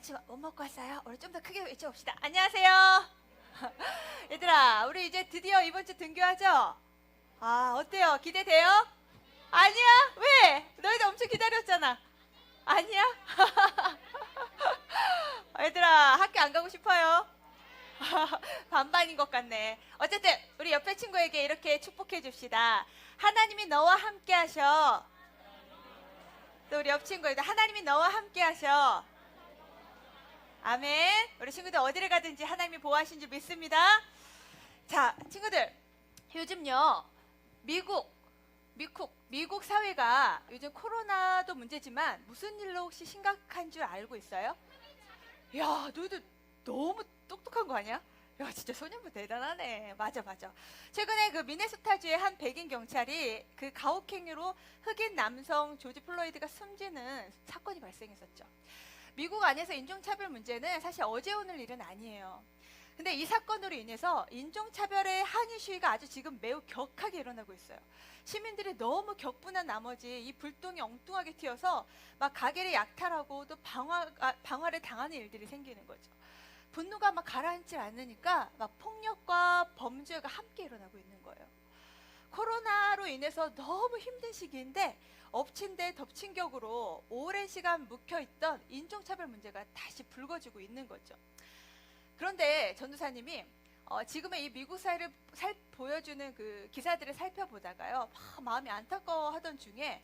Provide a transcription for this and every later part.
아침 못 먹고 왔어요? 우리 좀 더 크게 외쳐봅시다. 안녕하세요. 얘들아, 우리 이제 드디어 이번 주 등교하죠? 아, 어때요? 기대돼요? 아니야? 왜? 너희도 엄청 기다렸잖아. 아니야? 얘들아, 학교 안 가고 싶어요? 반반인 것 같네. 어쨌든 우리 옆에 친구에게 이렇게 축복해 줍시다. 하나님이 너와 함께 하셔. 또 우리 옆 친구에도 하나님이 너와 함께 하셔. 아멘. 우리 친구들 어디를 가든지 하나님이 보호하신 줄 믿습니다. 자, 친구들, 요즘요 미국 사회가 요즘 코로나도 문제지만 무슨 일로 혹시 심각한 줄 알고 있어요? 야, 너희들 너무 똑똑한 거 아니야? 야, 진짜 소년부 대단하네. 맞아. 최근에 그 미네소타주의 한 백인 경찰이 그 가혹행위로 흑인 남성 조지 플로이드가 숨지는 사건이 발생했었죠. 미국 안에서 인종차별 문제는 사실 어제 오늘 일은 아니에요. 근데 이 사건으로 인해서 인종차별의 항의 시위가 아주 지금 매우 격하게 일어나고 있어요. 시민들이 너무 격분한 나머지 이 불똥이 엉뚱하게 튀어서 막 가게를 약탈하고 또 방화를 당하는 일들이 생기는 거죠. 분노가 막 가라앉지 않으니까 막 폭력과 범죄가 함께 일어나고 있는 거예요. 코로나로 인해서 너무 힘든 시기인데 엎친 데 덮친 격으로 오랜 시간 묵혀있던 인종차별 문제가 다시 불거지고 있는 거죠. 그런데 전도사님이 지금의 이 미국 사회를 보여주는 그 기사들을 살펴보다가요, 마음이 안타까워하던 중에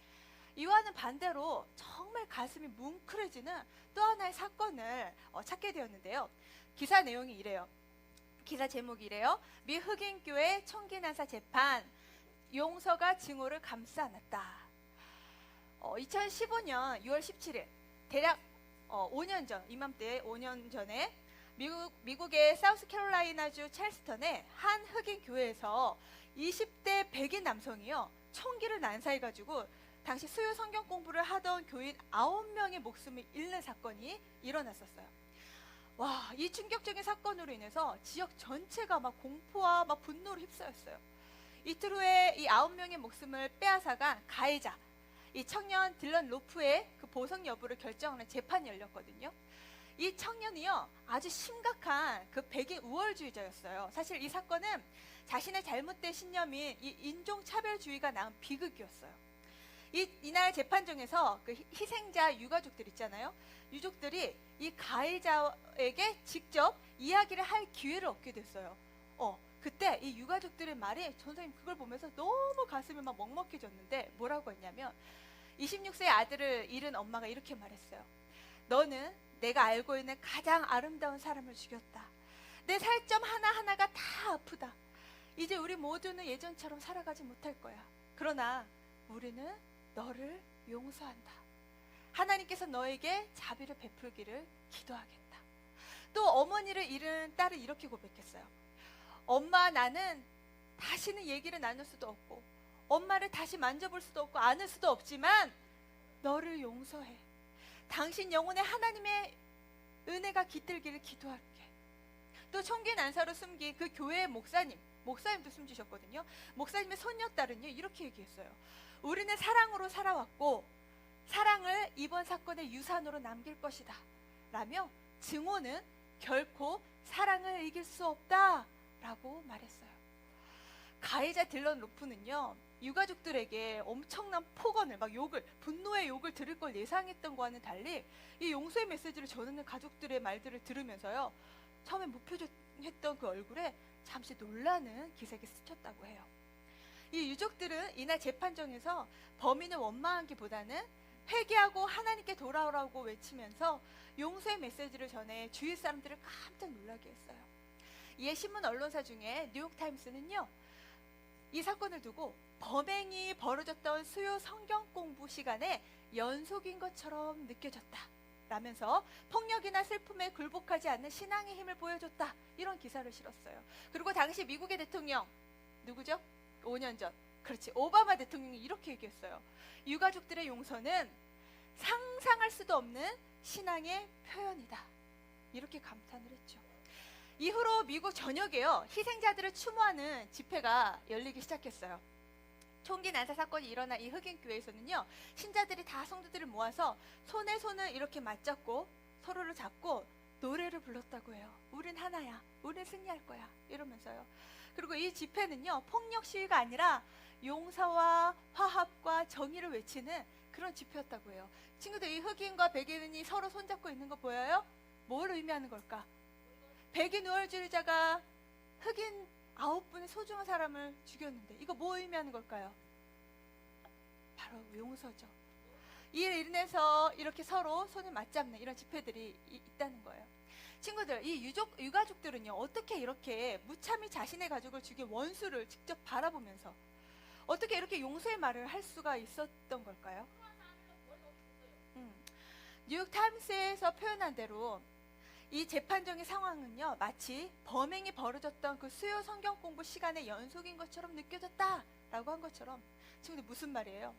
이와는 반대로 정말 가슴이 뭉클해지는 또 하나의 사건을 찾게 되었는데요. 기사 내용이 이래요. 기사 제목이 이래요. 미 흑인교회 총기 난사 재판, 용서가 증오를 감싸 안았다. 2015년 6월 17일 대략 5년 전, 이맘때 5년 전에 미국의 사우스캐롤라이나주 찰스턴의 한 흑인 교회에서 20대 백인 남성이요, 총기를 난사해가지고 당시 수요 성경 공부를 하던 교인 9명의 목숨을 잃는 사건이 일어났었어요. 와, 이 충격적인 사건으로 인해서 지역 전체가 막 공포와 막 분노로 휩싸였어요. 이틀 후에 이 9명의 목숨을 빼앗아간 가해자, 이 청년 딜런 로프의 그 보석 여부를 결정하는 재판이 열렸거든요. 이 청년이요, 아주 심각한 그 백인 우월주의자였어요. 사실 이 사건은 자신의 잘못된 신념인 이 인종차별주의가 낳은 비극이었어요. 이날 재판정에서 그 희생자 유가족들 있잖아요. 유족들이 이 가해자에게 직접 이야기를 할 기회를 얻게 됐어요. 그때 이 유가족들의 말이, 전선생님 그걸 보면서 너무 가슴이 막 먹먹해졌는데 뭐라고 했냐면, 26세 아들을 잃은 엄마가 이렇게 말했어요. 너는 내가 알고 있는 가장 아름다운 사람을 죽였다. 내 살점 하나하나가 다 아프다. 이제 우리 모두는 예전처럼 살아가지 못할 거야. 그러나 우리는 너를 용서한다. 하나님께서 너에게 자비를 베풀기를 기도하겠다. 또 어머니를 잃은 딸은 이렇게 고백했어요. 엄마, 나는 다시는 얘기를 나눌 수도 없고 엄마를 다시 만져볼 수도 없고 안을 수도 없지만 너를 용서해. 당신 영혼에 하나님의 은혜가 깃들기를 기도할게. 또 총기 난사로 숨긴 그 교회의 목사님도 숨지셨거든요. 목사님의 손녀딸은요, 이렇게 얘기했어요. 우리는 사랑으로 살아왔고 사랑을 이번 사건의 유산으로 남길 것이다 라며 증오는 결코 사랑을 이길 수 없다 라고 말했어요. 가해자 딜런 로프는요, 유가족들에게 엄청난 폭언을, 막 분노의 욕을 들을 걸 예상했던 거와는 달리 이 용서의 메시지를 전하는 가족들의 말들을 들으면서요, 처음에 무표정했던 그 얼굴에 잠시 놀라는 기색이 스쳤다고 해요. 이 유족들은 이날 재판정에서 범인을 원망하기보다는 회개하고 하나님께 돌아오라고 외치면서 용서의 메시지를 전해 주위 사람들을 깜짝 놀라게 했어요. 이에 신문 언론사 중에 뉴욕타임스는요, 이 사건을 두고 범행이 벌어졌던 수요 성경 공부 시간에 연속인 것처럼 느껴졌다 라면서 폭력이나 슬픔에 굴복하지 않는 신앙의 힘을 보여줬다, 이런 기사를 실었어요. 그리고 당시 미국의 대통령 누구죠? 5년 전, 그렇지, 오바마 대통령이 이렇게 얘기했어요. 유가족들의 용서는 상상할 수도 없는 신앙의 표현이다, 이렇게 감탄을 했죠. 이후로 미국 전역에요, 희생자들을 추모하는 집회가 열리기 시작했어요. 총기 난사 사건이 일어난 이 흑인 교회에서는요, 신자들이 다 성도들을 모아서 손에 손을 이렇게 맞잡고 서로를 잡고 노래를 불렀다고 해요. 우린 하나야. 우린 승리할 거야. 이러면서요. 그리고 이 집회는요, 폭력 시위가 아니라 용서와 화합과 정의를 외치는 그런 집회였다고 해요. 친구들, 이 흑인과 백인이 서로 손잡고 있는 거 보여요? 뭘 의미하는 걸까? 백인 우월주의자가 흑인 9분의 소중한 사람을 죽였는데 이거 뭐 의미하는 걸까요? 바로 용서죠. 이를 인해서 이렇게 서로 손을 맞잡는 이런 집회들이 있다는 거예요. 친구들, 이 유가족들은요, 어떻게 이렇게 무참히 자신의 가족을 죽인 원수를 직접 바라보면서 어떻게 이렇게 용서의 말을 할 수가 있었던 걸까요? 뉴욕 타임스에서 표현한 대로 이 재판정의 상황은요, 마치 범행이 벌어졌던 그 수요 성경 공부 시간의 연속인 것처럼 느껴졌다라고 한 것처럼, 친구들 무슨 말이에요?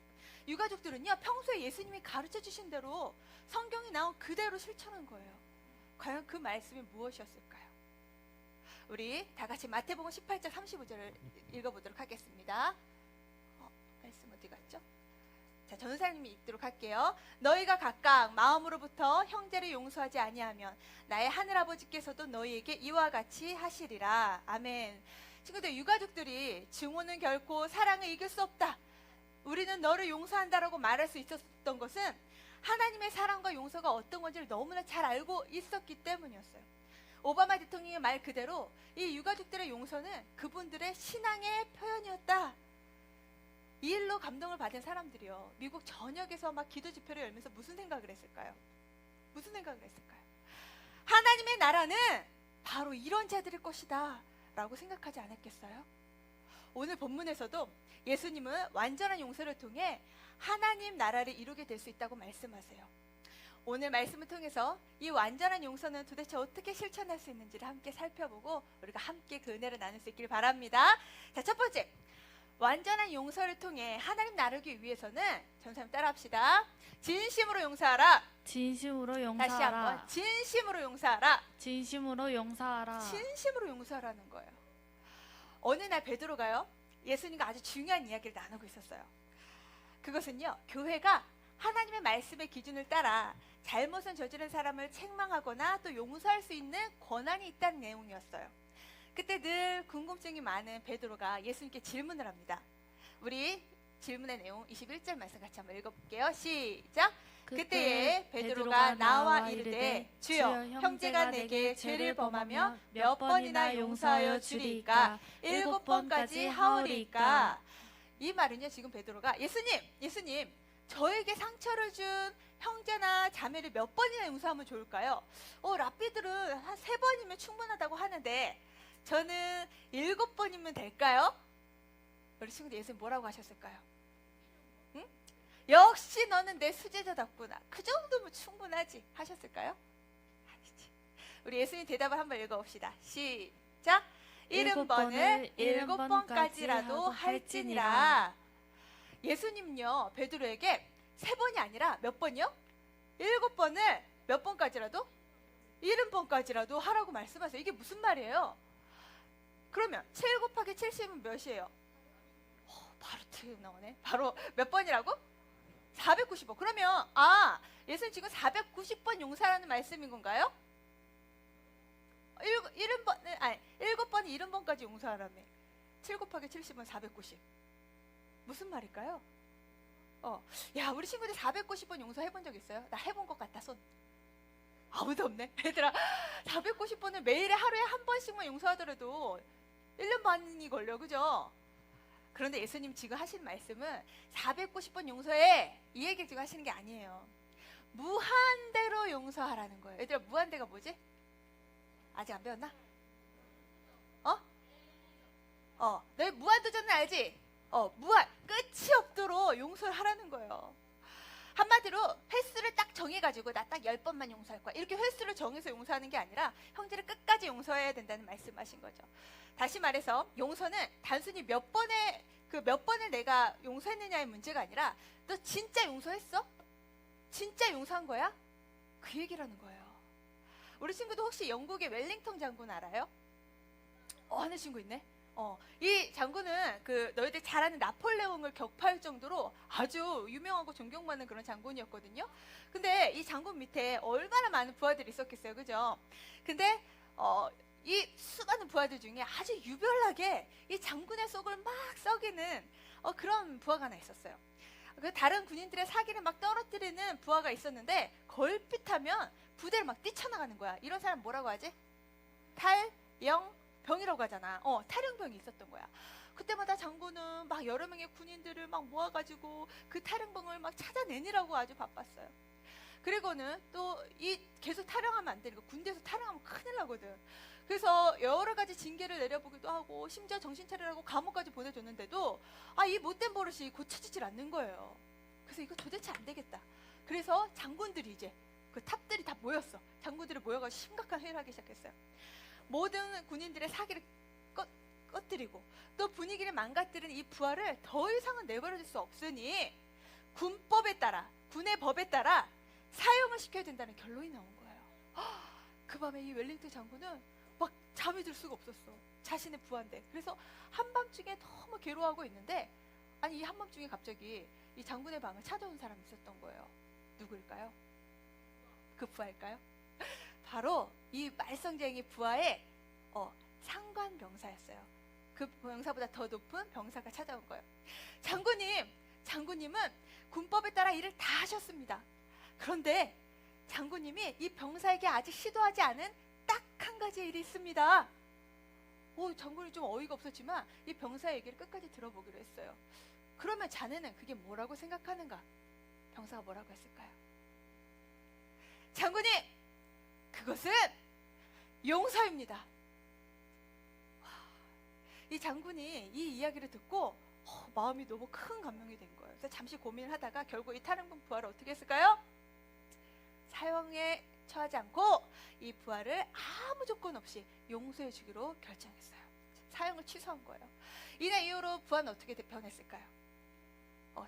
유가족들은요, 평소에 예수님이 가르쳐 주신 대로 성경이 나온 그대로 실천한 거예요. 과연 그 말씀이 무엇이었을까요? 우리 다 같이 마태복음 18장 35절을 읽어보도록 하겠습니다. 말씀 어디 갔죠? 자, 전사님이 읽도록 할게요. 너희가 각각 마음으로부터 형제를 용서하지 아니하면 나의 하늘아버지께서도 너희에게 이와 같이 하시리라. 아멘. 친구들, 유가족들이 증오는 결코 사랑을 이길 수 없다, 우리는 너를 용서한다라고 말할 수 있었던 것은 하나님의 사랑과 용서가 어떤 건지를 너무나 잘 알고 있었기 때문이었어요. 오바마 대통령의 말 그대로 이 유가족들의 용서는 그분들의 신앙의 표현이었다. 이 일로 감동을 받은 사람들이요, 미국 전역에서 막 기도 집회를 열면서 무슨 생각을 했을까요? 무슨 생각을 했을까요? 하나님의 나라는 바로 이런 자들의 것이다 라고 생각하지 않았겠어요? 오늘 본문에서도 예수님은 완전한 용서를 통해 하나님 나라를 이루게 될 수 있다고 말씀하세요. 오늘 말씀을 통해서 이 완전한 용서는 도대체 어떻게 실천할 수 있는지를 함께 살펴보고 우리가 함께 그 은혜를 나눌 수 있기를 바랍니다. 자, 첫 번째, 완전한 용서를 통해 하나님 나르기 위해서는, 전사님 따라합시다. 진심으로 용서하라. 진심으로 용서하라. 다시 한번, 진심으로 용서하라. 진심으로 용서하라. 진심으로 용서하라는 거예요. 어느 날 베드로가요, 예수님과 아주 중요한 이야기를 나누고 있었어요. 그것은요, 교회가 하나님의 말씀의 기준을 따라 잘못을 저지른 사람을 책망하거나 또 용서할 수 있는 권한이 있다는 내용이었어요. 그때 늘 궁금증이 많은 베드로가 예수님께 질문을 합니다. 우리 질문의 내용 21절 말씀 같이 한번 읽어볼게요. 시작! 그때에 베드로가 나와 이르되 주여, 형제가 내게 죄를 범하며 몇 번이나 용서하여 주리이까? 7번까지 하오리이까? 이 말은요, 지금 베드로가 예수님 저에게 상처를 준 형제나 자매를 몇 번이나 용서하면 좋을까요? 랍비들은 한 3번이면 충분하다고 하는데 저는 7번이면 될까요? 우리 친구들, 예수님 뭐라고 하셨을까요? 응? 역시 너는 내 수제자답구나, 그 정도면 충분하지 하셨을까요? 아니지. 우리 예수님 대답을 한번 읽어봅시다. 시작! 70번을 7번까지라도 할지니라. 예수님요, 베드로에게 3번이 아니라 몇 번이요? 7번을 몇 번까지라도? 70번까지라도 하라고 말씀하세요. 이게 무슨 말이에요? 그러면 7 곱하기 70은 몇이에요? 바로 틀 나오네. 바로 몇 번이라고? 490번. 그러면 예수님 지금 490번 용서라는 말씀인 건가요? 7번은 70번까지 용서하라며. 7 곱하기 70은 490. 무슨 말일까요? 야, 우리 친구들 490번 용서해본 적 있어요? 나 해본 것 같다, 손. 아무도 없네. 얘들아, 490번을 매일에 하루에 한 번씩만 용서하더라도 1년 반이 걸려, 그죠? 그런데 예수님 지금 하신 말씀은 490번 용서해, 이 얘기를 지금 하시는 게 아니에요. 무한대로 용서하라는 거예요. 얘들아, 무한대가 뭐지? 아직 안 배웠나? 너희 무한도전은 알지? 무한, 끝이 없도록 용서를 하라는 거예요. 한마디로 횟수를 딱 정해가지고 나 딱 10번만 용서할 거야, 이렇게 횟수를 정해서 용서하는 게 아니라 형제를 끝까지 용서해야 된다는 말씀하신 거죠. 다시 말해서 용서는 단순히 몇 번을 내가 용서했느냐의 문제가 아니라 너 진짜 용서했어? 진짜 용서한 거야? 그 얘기라는 거예요. 우리 친구도 혹시 영국의 웰링턴 장군 알아요? 하는 친구 있네. 이 장군은 그 너희들 잘 아는 나폴레옹을 격파할 정도로 아주 유명하고 존경받는 그런 장군이었거든요. 근데 이 장군 밑에 얼마나 많은 부하들이 있었겠어요, 그죠? 근데 이 수많은 부하들 중에 아주 유별나게 이 장군의 속을 막 썩이는 그런 부하가 하나 있었어요. 그 다른 군인들의 사기를 막 떨어뜨리는 부하가 있었는데 걸핏하면 부대를 막 뛰쳐나가는 거야. 이런 사람 뭐라고 하지? 탈영병이라고 하잖아. 탈영병이 있었던 거야. 그때마다 장군은 막 여러 명의 군인들을 막 모아가지고 그 탈영병을 막 찾아내느라고 아주 바빴어요. 그리고는 또 이 계속 탈영하면 안 되니까 군대에서 탈영하면 큰일 나거든. 그래서 여러 가지 징계를 내려보기도 하고 심지어 정신 차리라고 감옥까지 보내줬는데도 이 못된 버릇이 고쳐지질 않는 거예요. 그래서 이거 도대체 안 되겠다. 그래서 장군들이 이제 그 탑들이 다 모였어. 장군들이 모여가지고 심각한 회의를 하기 시작했어요. 모든 군인들의 사기를 꺼뜨리고 또 분위기를 망가뜨린 이 부하를 더 이상은 내버려둘 수 없으니 군법에 따라, 군의 법에 따라 사형을 시켜야 된다는 결론이 나온 거예요. 그 밤에 이 웰링턴 장군은 막 잠이 들 수가 없었어. 자신의 부하인데. 그래서 한밤중에 너무 괴로워하고 있는데 이 한밤중에 갑자기 이 장군의 방을 찾아온 사람이 있었던 거예요. 누구일까요? 그 부하일까요? 바로 이 말썽쟁이 부하의 상관 병사였어요. 그 병사보다 더 높은 병사가 찾아온 거예요. 장군님은 군법에 따라 일을 다 하셨습니다. 그런데 장군님이 이 병사에게 아직 시도하지 않은 딱 한 가지 일이 있습니다. 장군이 좀 어이가 없었지만 이 병사의 얘기를 끝까지 들어보기로 했어요. 그러면 자네는 그게 뭐라고 생각하는가? 병사가 뭐라고 했을까요? 장군님, 그것은 용서입니다. 이 장군이 이 이야기를 듣고 마음이 너무 큰 감명이 된 거예요. 그래서 잠시 고민을 하다가 결국 이 탈영병 부하를 어떻게 했을까요? 사형에 처하지 않고 이 부하를 아무 조건 없이 용서해 주기로 결정했어요. 사형을 취소한 거예요. 이날 이후로 부하는 어떻게 변했을까요?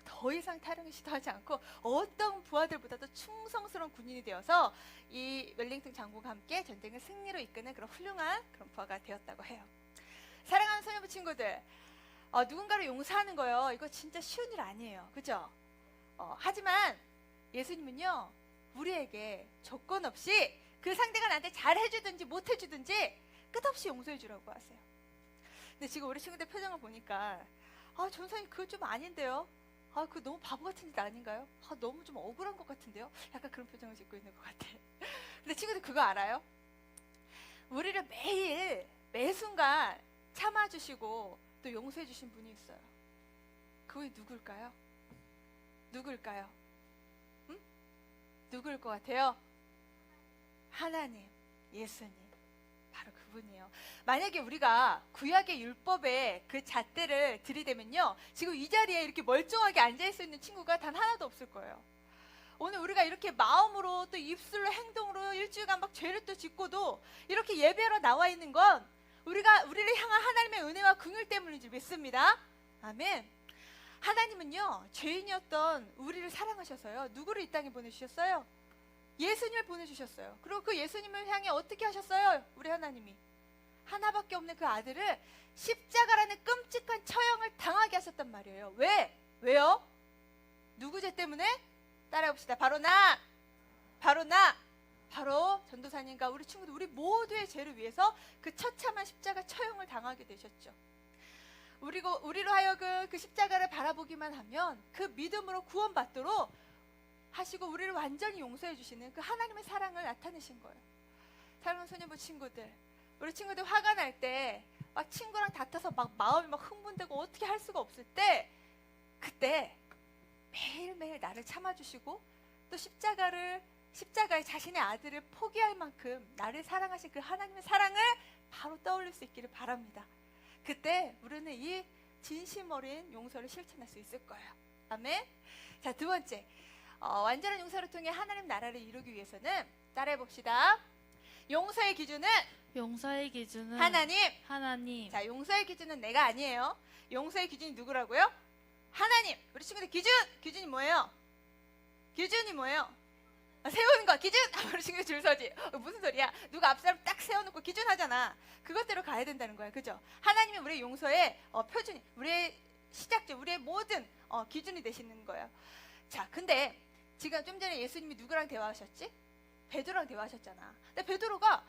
더 이상 탈영을 시도하지 않고 어떤 부하들보다도 충성스러운 군인이 되어서 이 웰링턴 장군과 함께 전쟁을 승리로 이끄는 그런 훌륭한 그런 부하가 되었다고 해요. 사랑하는 소녀부 친구들, 누군가를 용서하는 거요, 이거 진짜 쉬운 일 아니에요, 그죠? 하지만 예수님은요, 우리에게 조건 없이 그 상대가 나한테 잘 해주든지 못 해주든지 끝없이 용서해 주라고 하세요. 근데 지금 우리 친구들 표정을 보니까 전사님 그거 좀 아닌데요? 그거 너무 바보 같은 짓 아닌가요? 너무 좀 억울한 것 같은데요? 약간 그런 표정을 짓고 있는 것 같아. 근데 친구들 그거 알아요? 우리를 매일 매 순간 참아주시고 또 용서해 주신 분이 있어요. 그분이 누굴까요? 누굴까요? 누구일 것 같아요? 하나님, 예수님, 바로 그분이에요. 만약에 우리가 구약의 율법의 그 잣대를 들이대면요, 지금 이 자리에 이렇게 멀쩡하게 앉아있을 있는 친구가 단 하나도 없을 거예요. 오늘 우리가 이렇게 마음으로 또 입술로 행동으로 일주일간 막 죄를 또 짓고도 이렇게 예배하러 나와 있는 건 우리를 향한 하나님의 은혜와 긍휼 때문인 줄 믿습니다. 아멘. 하나님은요, 죄인이었던 우리를 사랑하셔서요, 누구를 이 땅에 보내주셨어요? 예수님을 보내주셨어요. 그리고 그 예수님을 향해 어떻게 하셨어요? 우리 하나님이 하나밖에 없는 그 아들을 십자가라는 끔찍한 처형을 당하게 하셨단 말이에요. 왜요? 누구 죄 때문에? 따라해봅시다. 바로 전도사님과 우리 친구들, 우리 모두의 죄를 위해서 그 처참한 십자가 처형을 당하게 되셨죠. 우리로 하여금 그 십자가를 바라보기만 하면 그 믿음으로 구원받도록 하시고 우리를 완전히 용서해 주시는 그 하나님의 사랑을 나타내신 거예요. 사랑하는 소녀부 친구들, 우리 친구들 화가 날 때 막 친구랑 다퉈서 막 마음이 막 흥분되고 어떻게 할 수가 없을 때, 그때 매일매일 나를 참아주시고 또 십자가에 자신의 아들을 포기할 만큼 나를 사랑하신 그 하나님의 사랑을 바로 떠올릴 수 있기를 바랍니다. 그때 우리는 이 진심 어린 용서를 실천할 수 있을 거예요. 아멘. 자, 두 번째, 완전한 용서를 통해 하나님 나라를 이루기 위해서는 따라해봅시다. 용서의 기준은 하나님. 자, 용서의 기준은 내가 아니에요. 용서의 기준이 누구라고요? 하나님. 우리 친구들 기준이 뭐예요? 세우는 거 기준. 우리 친구들 줄 서지. 무슨 소리야? 누가 앞사람 딱 세워놓고 기준 하잖아. 그것대로 가야 된다는 거야. 그죠? 하나님이 우리의 용서의 표준, 우리의 시작점, 우리의 모든 기준이 되시는 거예요. 자, 근데 지금 좀 전에 예수님이 누구랑 대화하셨지? 베드로랑 대화하셨잖아. 근데 베드로가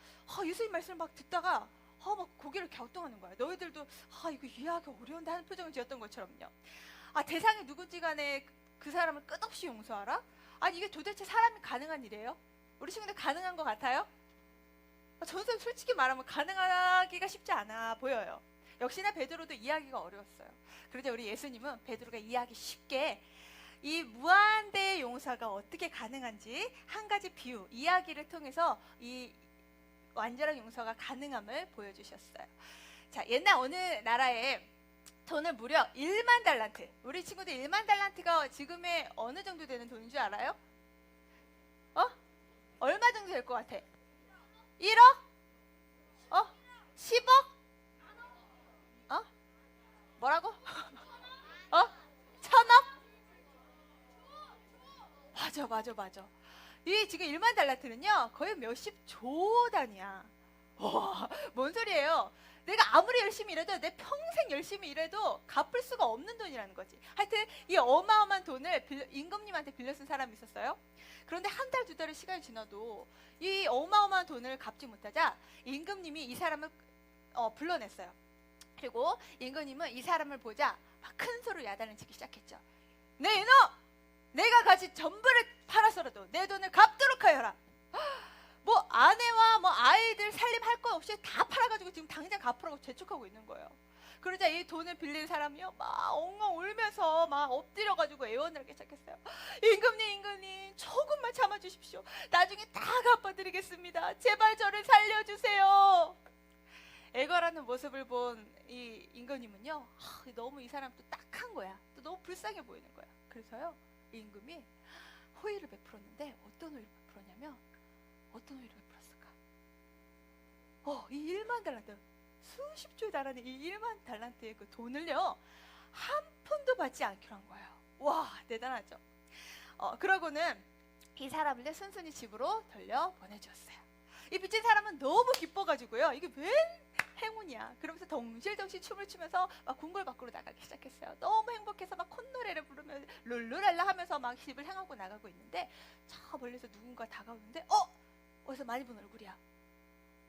예수님 말씀을 막 듣다가 막 고개를 갸우뚱하는 거야. 너희들도 이거 이해하기 어려운데 하는 표정을 지었던 것처럼요. 대상이 누군지 간에 그 사람을 끝없이 용서하라? 아니 이게 도대체 사람이 가능한 일이에요? 우리 친구들 가능한 것 같아요? 저는 솔직히 말하면 가능하기가 쉽지 않아 보여요. 역시나 베드로도 이해하기가 어려웠어요. 그런데 우리 예수님은 베드로가 이해하기 쉽게 이 무한대의 용서가 어떻게 가능한지 한 가지 비유, 이야기를 통해서 이 완전한 용서가 가능함을 보여주셨어요. 자, 옛날 어느 나라에 돈을 무려 1만 달란트, 우리 친구들 1만 달란트가 지금의 어느 정도 되는 돈인 줄 알아요? 얼마 정도 될 것 같아? 1억? 10억? 뭐라고? 1000억? 맞아. 이 지금 1만 달란트는요 거의 몇십 조 단위야. 와, 뭔 소리예요? 내가 아무리 열심히 일해도 내 평생 열심히 일해도 갚을 수가 없는 돈이라는 거지. 하여튼 이 어마어마한 돈을 임금님한테 빌려 쓴 사람이 있었어요. 그런데 한 달, 두 달의 시간이 지나도 이 어마어마한 돈을 갚지 못하자 임금님이 이 사람을 불러냈어요. 그리고 임금님은 이 사람을 보자 막 큰 소리로 야단을 치기 시작했죠. 네 이놈! 내가 가진 전부를 팔아서라도 내 돈을 갚도록 하여라. 뭐 아내와 뭐 아이들 살림할 거 없이 다 팔아가지고 지금 당장 갚으라고 재촉하고 있는 거예요. 그러자 이 돈을 빌린 사람이요 막 엉엉 울면서 막 엎드려가지고 애원을 하기 시작했어요. 임금님 조금만 참아주십시오. 나중에 다 갚아드리겠습니다. 제발 저를 살려주세요. 애걸하는 모습을 본 이 임금님은요 너무 이 사람 또 딱한 거야. 또 너무 불쌍해 보이는 거야. 그래서요 이 임금이 호의를 베풀었는데 어떤 호의를 베풀었냐면 어떤 호의를 베풀었을까? 이 1만 달란트, 수십조에 달하는 이 1만 달란트의 그 돈을요 한 푼도 받지 않기로 한 거예요. 와, 대단하죠. 그러고는 이 사람을 순순히 집으로 돌려 보내주었어요. 이 빚진 사람은 너무 기뻐가지고요 이게 웬 행운이야 그러면서 덩실덩실 춤을 추면서 막 궁궐 밖으로 나가기 시작했어요. 너무 행복해서 막 콧노래를 부르면서 룰루랄라 하면서 막 집을 향하고 나가고 있는데 저 멀리서 누군가 다가오는데 어디서 많이 본 얼굴이야.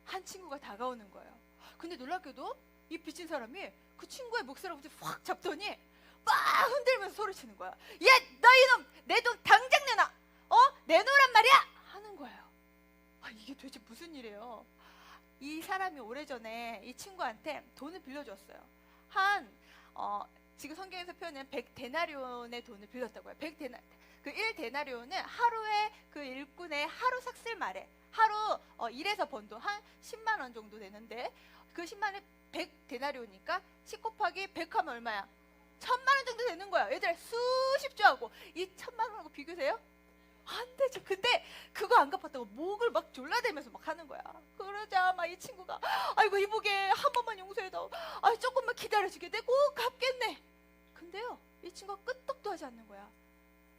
한 친구가 다가오는 거예요. 근데 놀랍게도 이 빚진 사람이 그 친구의 목소리를 확 잡더니 막 흔들면서 소리치는 거야. 야, 너 이놈 내 돈 당장 내놔. 내놓으란 말이야 하는 거예요. 이게 도대체 무슨 일이에요? 이 사람이 오래전에 이 친구한테 돈을 빌려줬어요. 지금 성경에서 표현은 100데나리온의 돈을 빌렸다고 해요. 그 1데나리온은 하루에 그 일꾼의 하루 삭슬 말에 하루 일해서 번 돈 한 10만 원 정도 되는데 그 10만 원이 100데나리온이니까 10 곱하기 100 하면 얼마야? 1000만 원 정도 되는 거야. 얘들아 수십조 하고 이 1000만 원하고 비교세요? 안 되죠. 근데 그거 안 갚았다고 목을 막 졸라대면서 막 하는 거야. 그러자 막 이 친구가 아이고 이보게 한 번만 용서해도 조금만 기다려주게 내 꼭 갚겠네. 근데요 이 친구가 끄떡도 하지 않는 거야.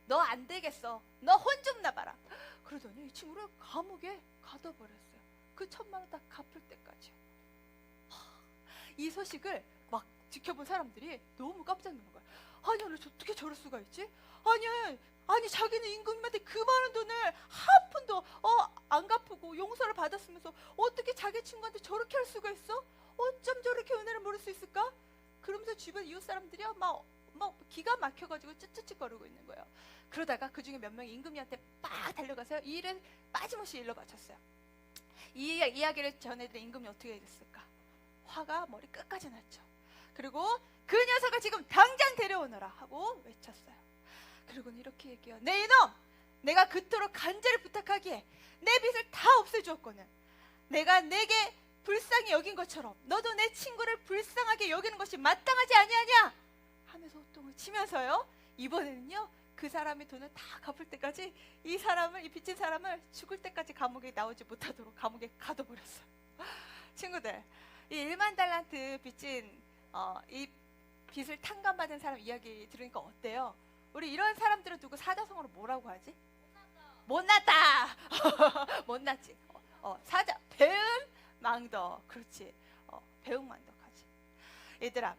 너 안 되겠어. 너 혼 좀 나봐라. 그러더니 이 친구를 감옥에 가둬버렸어요. 그 1000만 원 다 갚을 때까지요. 이 소식을 막 지켜본 사람들이 너무 깜짝 놀란 거야. 아니 어떻게 저럴 수가 있지? 아니 자기는 임금님한테 그 많은 돈을 한 푼도 안 갚고 용서를 받았으면서 어떻게 자기 친구한테 저렇게 할 수가 있어? 어쩜 저렇게 은혜를 모를 수 있을까? 그러면서 주변 이웃 사람들이요 막 기가 막혀가지고 쯧쯧거리고 있는 거예요. 그러다가 그 중에 몇 명이 임금님한테 빡 달려가서 이 일을 빠짐없이 일러 바쳤어요. 이 이야기를 전해드린 임금이 어떻게 됐을까? 화가 머리 끝까지 났죠. 그리고 그 녀석을 지금 당장 데려오너라 하고 외쳤어요. 그리고는 이렇게 얘기해요. 네 이놈! 내가 그토록 간절히 부탁하기에 내 빚을 다 없애주었거늘 내가 내게 불쌍히 여긴 것처럼 너도 내 친구를 불쌍하게 여기는 것이 마땅하지 아니하냐 하면서 호통을 치면서요 이번에는요 그 사람의 돈을 다 갚을 때까지 이 빚진 사람을 죽을 때까지 감옥에 나오지 못하도록 감옥에 가둬버렸어요. 친구들, 이 1만 달란트 빚진 이 빚을 탕감받은 사람 이야기 들으니까 어때요? 우리 이런 사람들은 두고 사자성어로 뭐라고 하지? 못났다. 못났지. 사자 배은 망덕. 그렇지. 배웅만덕하지. 얘들아,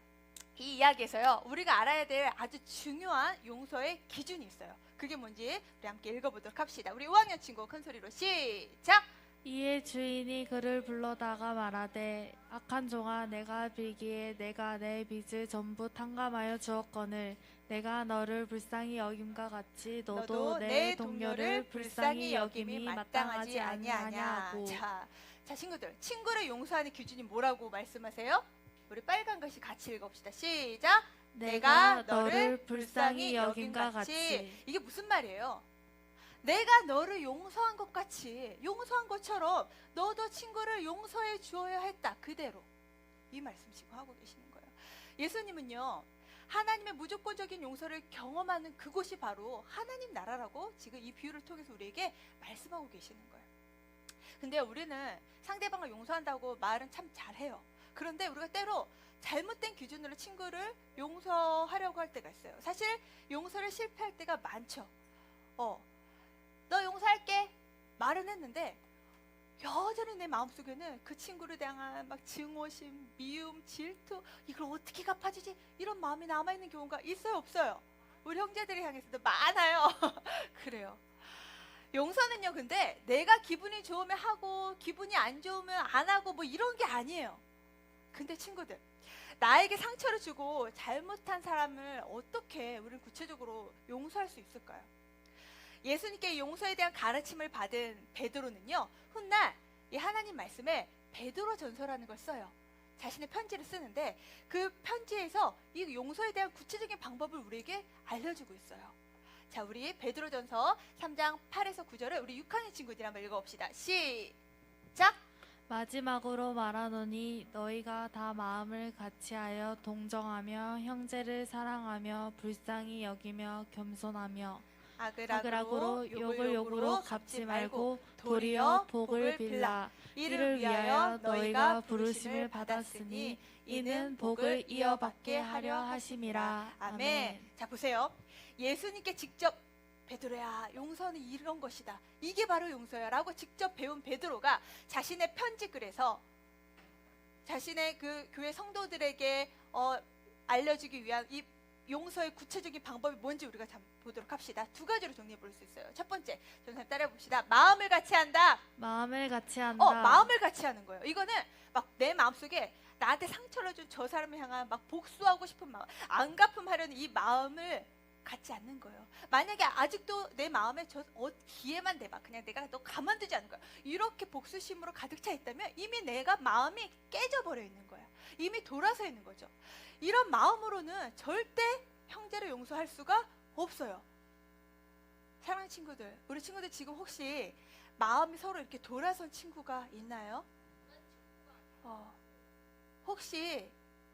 이 이야기에서요, 우리가 알아야 될 아주 중요한 용서의 기준이 있어요. 그게 뭔지 우리 함께 읽어보도록 합시다. 우리 5학년 친구 큰 소리로 시작! 이에 주인이 그를 불러다가 말하되 악한 종아, 내가 빌기에 내가 내 빚을 전부 탕감하여 주었거늘 내가 너를 불쌍히 여김과 같이 너도 내 동료를 불쌍히 여김이 마땅하지 아니하냐고. 자, 친구들, 친구를 용서하는 기준이 뭐라고 말씀하세요? 우리 빨간 글씨 같이 읽어봅시다. 시작! 내가 너를 불쌍히 여김과 같이. 이게 무슨 말이에요? 내가 너를 용서한 것 같이, 용서한 것처럼 너도 친구를 용서해 주어야 했다. 그대로. 이 말씀 지금 하고 계시는 거예요. 예수님은요, 하나님의 무조건적인 용서를 경험하는 그곳이 바로 하나님 나라라고 지금 이 비유를 통해서 우리에게 말씀하고 계시는 거예요. 근데 우리는 상대방을 용서한다고 말은 참 잘해요. 그런데 우리가 때로 잘못된 기준으로 친구를 용서하려고 할 때가 있어요. 사실 용서를 실패할 때가 많죠. 너 용서할게 말은 했는데 여전히 내 마음속에는 그 친구를 대한 막 증오심, 미움, 질투, 이걸 어떻게 갚아주지? 이런 마음이 남아있는 경우가 있어요, 없어요? 우리 형제들이 향해서도 많아요. 그래요. 용서는요, 근데 내가 기분이 좋으면 하고 기분이 안 좋으면 안 하고 뭐 이런 게 아니에요. 근데 친구들, 나에게 상처를 주고 잘못한 사람을 어떻게 우리는 구체적으로 용서할 수 있을까요? 예수님께 용서에 대한 가르침을 받은 베드로는요, 훗날 이 하나님 말씀에 베드로 전서라는 걸 써요. 자신의 편지를 쓰는데 그 편지에서 이 용서에 대한 구체적인 방법을 우리에게 알려주고 있어요. 자, 우리 베드로 전서 3장 8에서 9절을 우리 6학년 친구들 한번 읽어봅시다. 시작! 마지막으로 말하노니 너희가 다 마음을 같이하여 동정하며 형제를 사랑하며 불쌍히 여기며 겸손하며 악으로 욕을 욕으로 갚지 말고 도리어 복을 빌라. 이를 위하여 너희가 부르심을 받았으니 이는 복을 이어받게 하려 하심이라. 아멘. 자, 보세요. 예수님께 직접 베드로야, 용서는 이런 것이다, 이게 바로 용서야 라고 직접 배운 베드로가 자신의 편지글에서 자신의 그 교회 성도들에게 알려주기 위한 이 용서의 구체적인 방법이 뭔지 우리가 보도록 합시다. 두 가지로 정리해 볼 수 있어요. 첫 번째, 전사님 따라해 봅시다. 마음을 같이 한다. 마음을 같이 한다. 마음을 같이 하는 거예요. 이거는 막 내 마음속에 나한테 상처를 준 저 사람을 향한 막 복수하고 싶은 마음, 안 갚음하려는 이 마음을 갖지 않는 거예요. 만약에 아직도 내 마음에 기회만 대봐, 그냥 내가 너 가만두지 않는 거야, 이렇게 복수심으로 가득 차 있다면 이미 내가 마음이 깨져버려 있는 거야. 이미 돌아서 있는 거죠. 이런 마음으로는 절대 형제를 용서할 수가 없어요. 사랑하는 친구들, 우리 친구들 지금 혹시 마음이 서로 이렇게 돌아선 친구가 있나요? 혹시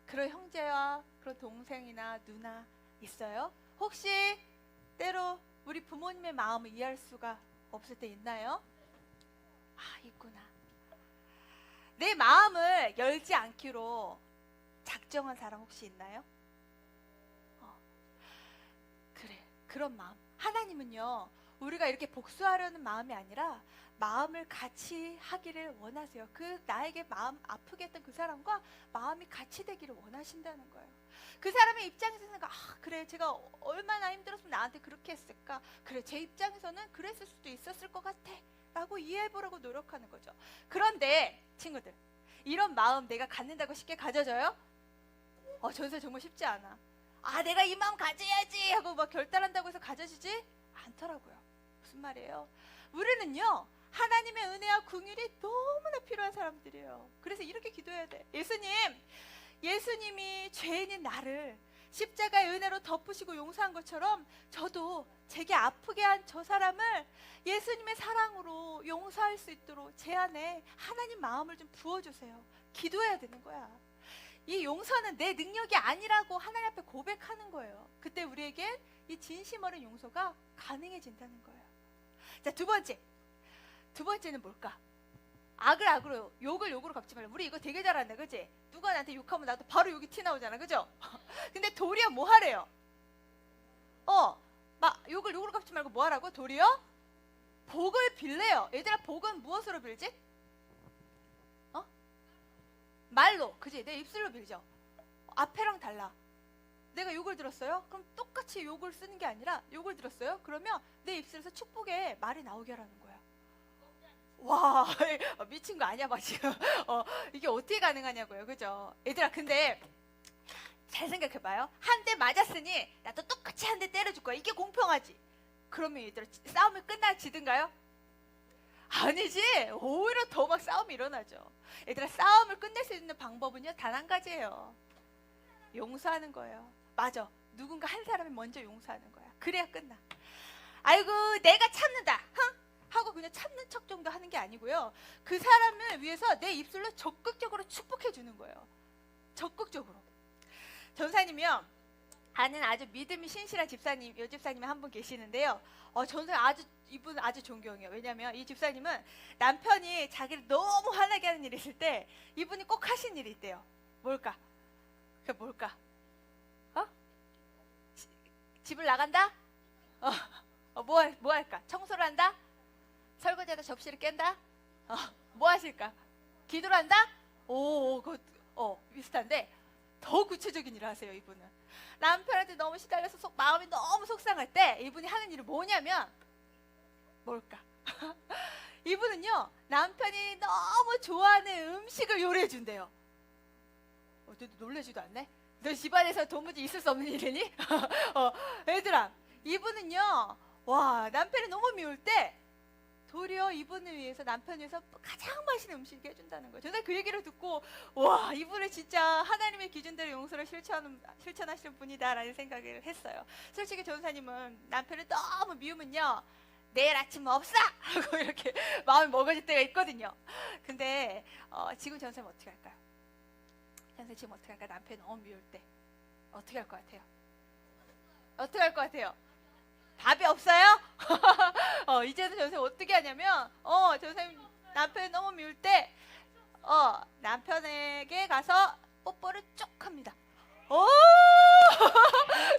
그런 형제와 그런 동생이나 누나 있어요? 혹시 때로 우리 부모님의 마음을 이해할 수가 없을 때 있나요? 있구나. 내 마음을 열지 않기로 작정한 사람 혹시 있나요? 그래, 그런 마음. 하나님은요, 우리가 이렇게 복수하려는 마음이 아니라 마음을 같이 하기를 원하세요. 그 나에게 마음 아프게 했던 그 사람과 마음이 같이 되기를 원하신다는 거예요. 그 사람의 입장에서는 그래, 제가 얼마나 힘들었으면 나한테 그렇게 했을까, 그래, 제 입장에서는 그랬을 수도 있었을 것 같아 라고 이해해보려고 노력하는 거죠. 그런데 친구들, 이런 마음 내가 갖는다고 쉽게 가져져요? 전세 정말 쉽지 않아. 내가 이 마음 가져야지 하고 막 결단한다고 해서 가져지지 않더라고요. 무슨 말이에요? 우리는요, 하나님의 은혜와 긍휼이 너무나 필요한 사람들이에요. 그래서 이렇게 기도해야 돼. 예수님이 죄인인 나를 십자가의 은혜로 덮으시고 용서한 것처럼 저도 제게 아프게 한 저 사람을 예수님의 사랑으로 용서할 수 있도록 제 안에 하나님 마음을 좀 부어주세요. 기도해야 되는 거야. 이 용서는 내 능력이 아니라고 하나님 앞에 고백하는 거예요. 그때 우리에겐 이 진심 어린 용서가 가능해진다는 거예요. 자, 두 번째는 뭘까? 악을 악으로, 욕을 욕으로 갚지 말라. 우리 이거 되게 잘한다, 그치? 누가 나한테 욕하면 나도 바로 욕이 티 나오잖아, 그죠? 근데 도리어 뭐 하래요? 막 욕을 욕으로 갚지 말고 뭐 하라고? 도리어 복을 빌래요. 얘들아, 복은 무엇으로 빌지? 말로, 그지? 내 입술로 빌죠. 앞에랑 달라. 내가 욕을 들었어요? 그럼 똑같이 욕을 쓰는 게 아니라 욕을 들었어요? 그러면 내 입술에서 축복의 말이 나오게 하라는 거야. 와, 미친 거 아니야, 막 지금. 이게 어떻게 가능하냐고요, 그죠? 얘들아, 근데 잘 생각해봐요. 한 대 맞았으니 나도 똑같이 한 대 때려줄 거야. 이게 공평하지? 그러면 얘들아, 싸움이 끝나지든가요? 아니지. 오히려 더 막 싸움이 일어나죠. 얘들아, 싸움을 끝낼 수 있는 방법은요, 단 한 가지예요. 용서하는 거예요. 맞아. 누군가 한 사람이 먼저 용서하는 거야. 그래야 끝나. 아이고, 내가 참는다. 하고 그냥 참는 척 정도 하는 게 아니고요. 그 사람을 위해서 내 입술로 적극적으로 축복해 주는 거예요. 적극적으로. 전사님이요, 아는 아주 믿음이 신실한 집사님, 요 집사님이 한 분 계시는데요. 전사님 이분 아주 존경해요. 왜냐면 이 집사님은 남편이 자기를 너무 화나게 하는 일이 있을 때 이분이 꼭 하신 일이 있대요. 뭘까? 그게 뭘까? 집을 나간다? 뭐 할까? 청소를 한다? 설거지하다 접시를 깬다? 뭐 하실까? 기도를 한다? 비슷한데 더 구체적인 일을 하세요, 이분은. 남편한테 너무 시달려서 마음이 너무 속상할 때 이분이 하는 일이 뭐냐면, 뭘까? 이분은요, 남편이 너무 좋아하는 음식을 요리해 준대요. 너도 놀라지도 않네? 너 집안에서 도무지 있을 수 없는 일이니? 얘들아, 이분은요, 와, 남편이 너무 미울 때 도리어 이분을 위해서, 남편을 위해서 가장 맛있는 음식을 해준다는 거예요. 저는 그 얘기를 듣고, 와, 이분은 진짜 하나님의 기준대로 용서를 실천하시는 분이다라는 생각을 했어요. 솔직히 전사님은 남편을 너무 미우면요, 내일 아침 없어! 하고 이렇게 마음이 먹어질 때가 있거든요. 근데 지금 전사님 어떻게 할까요? 전사님 지금 어떻게 할까요? 남편이 너무 미울 때 어떻게 할 것 같아요? 어떻게 할 것 같아요? 답이 없어요? 이제는 전사님 어떻게 하냐면, 전사님 남편이 너무 미울 때, 남편에게 가서 뽀뽀를 쭉 합니다.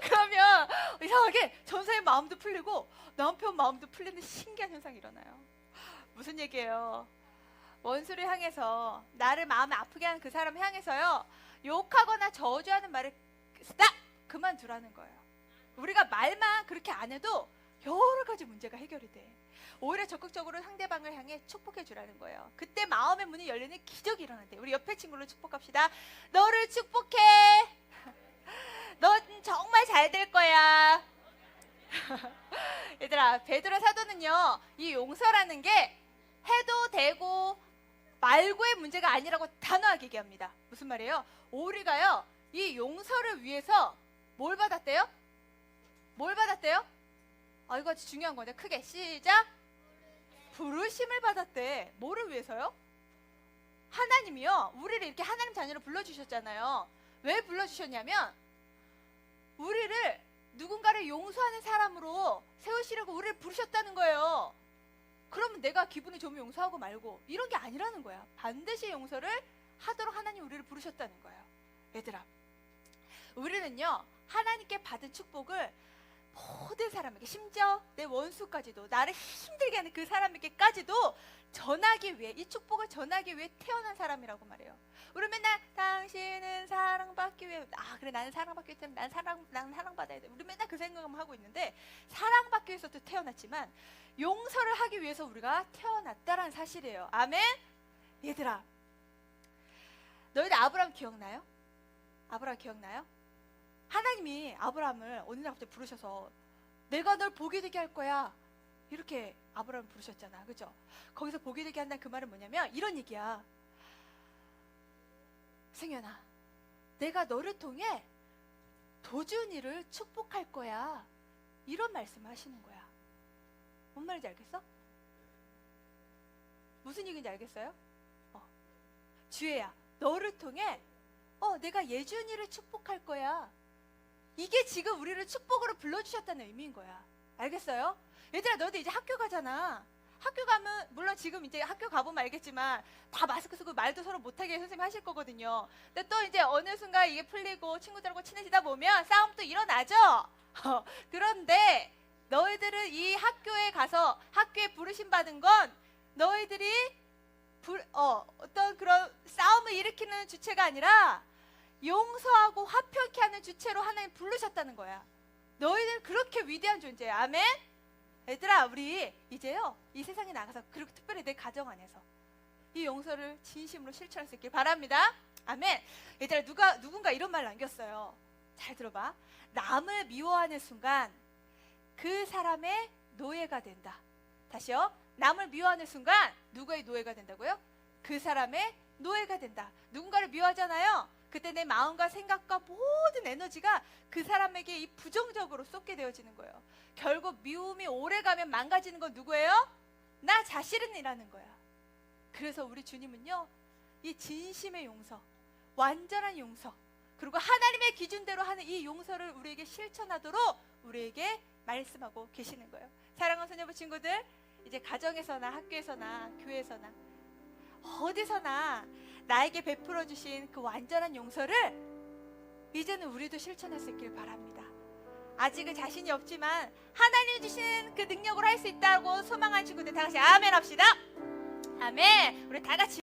그러면 이상하게 전사님 마음도 풀리고 남편 마음도 풀리는 신기한 현상이 일어나요. 무슨 얘기예요? 원수를 향해서, 나를 마음에 아프게 하는 그 사람을 향해서요, 욕하거나 저주하는 말을 스탑! 그만두라는 거예요. 우리가 말만 그렇게 안 해도 여러 가지 문제가 해결이 돼. 오히려 적극적으로 상대방을 향해 축복해 주라는 거예요. 그때 마음의 문이 열리는 기적이 일어난대. 우리 옆에 친구를 축복합시다. 너를 축복해. 넌 정말 잘 될 거야. 얘들아, 베드로 사도는요, 이 용서라는 게 해도 되고 말고의 문제가 아니라고 단호하게 얘기합니다. 무슨 말이에요? 우리가요, 이 용서를 위해서 뭘 받았대요? 뭘 받았대요? 이거 아주 중요한 건데, 크게 시작. 부르심을 받았대. 뭐를 위해서요? 하나님이요, 우리를 이렇게 하나님 자녀로 불러주셨잖아요. 왜 불러주셨냐면, 우리를 누군가를 용서하는 사람으로 세우시려고 우리를 부르셨다는 거예요. 그러면 내가 기분이 좋으면 용서하고 말고 이런 게 아니라는 거야. 반드시 용서를 하도록 하나님 우리를 부르셨다는 거예요. 얘들아, 우리는요, 하나님께 받은 축복을 모든 사람에게, 심지어 내 원수까지도, 나를 힘들게 하는 그 사람에게까지도 전하기 위해, 이 축복을 전하기 위해 태어난 사람이라고 말해요. 우리 맨날 당신은 사랑받기 위해, 그래, 나는 사랑받기 때문에 나는 사랑받아야 돼. 우리 맨날 그 생각만 하고 있는데, 사랑받기 위해서도 태어났지만 용서를 하기 위해서 우리가 태어났다라는 사실이에요. 아멘? 얘들아, 너희들 아브라함 기억나요? 아브라함 기억나요? 하나님이 아브라함을 어느 날 갑자기 부르셔서 내가 널 복이 되게 할 거야, 이렇게 아브라함을 부르셨잖아, 그죠? 거기서 복이 되게 한다는 그 말은 뭐냐면 이런 얘기야. 승현아, 내가 너를 통해 도준이를 축복할 거야, 이런 말씀을 하시는 거야. 뭔 말인지 알겠어? 무슨 얘기인지 알겠어요? 주혜야, 너를 통해 내가 예준이를 축복할 거야. 이게 지금 우리를 축복으로 불러주셨다는 의미인 거야. 알겠어요? 얘들아, 너희들 이제 학교 가잖아. 학교 가면, 물론 지금 이제 학교 가보면 알겠지만 다 마스크 쓰고 말도 서로 못하게 선생님 하실 거거든요. 근데 또 이제 어느 순간 이게 풀리고 친구들하고 친해지다 보면 싸움 또 일어나죠? 그런데 너희들은 이 학교에 가서 학교에 부르심 받은 건 너희들이 어떤 그런 싸움을 일으키는 일으키는 주체가 아니라 용서하고 화평케 하는 주체로 하나님 부르셨다는 거야. 너희는 그렇게 위대한 존재야. 아멘. 얘들아, 우리 이제요 이 세상에 나가서, 그리고 특별히 내 가정 안에서 이 용서를 진심으로 실천할 수 있길 바랍니다. 아멘. 얘들아, 누군가 이런 말 남겼어요. 잘 들어봐. 남을 미워하는 순간 그 사람의 노예가 된다. 다시요. 남을 미워하는 순간 누구의 노예가 된다고요? 그 사람의 노예가 된다. 누군가를 미워하잖아요. 그때 내 마음과 생각과 모든 에너지가 그 사람에게 이 부정적으로 쏟게 되어지는 거예요. 결국 미움이 오래가면 망가지는 건 누구예요? 나 자신이라는 거야. 그래서 우리 주님은요 이 진심의 용서, 완전한 용서, 그리고 하나님의 기준대로 하는 이 용서를 우리에게 실천하도록 우리에게 말씀하고 계시는 거예요. 사랑하는 소녀부 친구들, 이제 가정에서나 학교에서나 교회에서나 어디서나 나에게 베풀어 주신 그 완전한 용서를 이제는 우리도 실천할 수 있길 바랍니다. 아직은 자신이 없지만 하나님 주신 그 능력으로 할 수 있다고 소망하는 친구들 다 같이 아멘 합시다. 아멘. 우리 다 같이